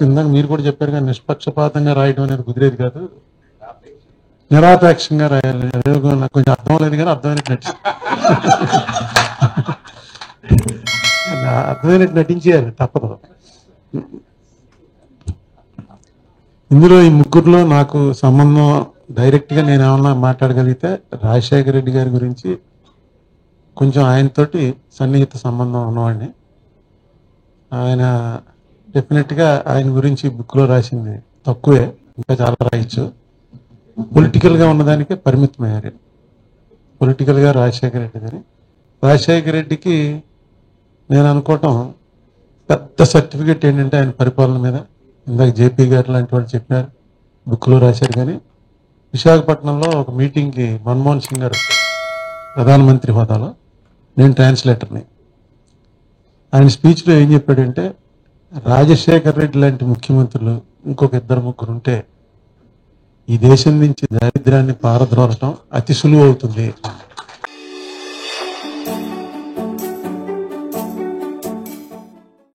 ఇందాక మీరు కూడా చెప్పారు కానీ నిష్పక్షపాతంగా రాయడం అనేది కుదిరేది కాదు, నిరాపేక్షంగా రాయాలి. అదేదో నాకు కొంచెం అర్థం లేదు కానీ అర్థమైనట్టు నటించేయాలి, తప్పదు. ఇందులో ఈ ముగ్గురులో నాకు సంబంధం డైరెక్ట్గా నేను ఏమన్నా మాట్లాడగలిగితే రాజశేఖర రెడ్డి గారి గురించి కొంచెం ఆయనతోటి సన్నిహిత సంబంధం ఉన్నవాడిని. ఆయన డెఫినెట్గా ఆయన గురించి బుక్లో రాసింది తక్కువే, ఇంకా చాలా రాయొచ్చు. పొలిటికల్గా ఉన్నదానికే పరిమితమయ్యారు. పొలిటికల్గా రాజశేఖర రెడ్డి గారి, రాజశేఖర రెడ్డికి నేను అనుకోవటం పెద్ద సర్టిఫికెట్ ఏంటంటే ఆయన పరిపాలన మీద. ఇందాక జేపీ గారు లాంటి వాళ్ళు చెప్పారు, బుక్లో రాశారు. కానీ విశాఖపట్నంలో ఒక మీటింగ్కి మన్మోహన్ సింగ్ గారు ప్రధానమంత్రి హోదాలో, నేను ట్రాన్స్లేటర్ని, ఆయన స్పీచ్లో ఏం చెప్పాడంటే రాజశేఖర రెడ్డి లాంటి ముఖ్యమంత్రులు ఇంకొక 2-3 ఉంటే ఈ దేశం నుంచి దారిద్ర్యాన్ని పారద్రోలటం అతి సులువు అవుతుంది.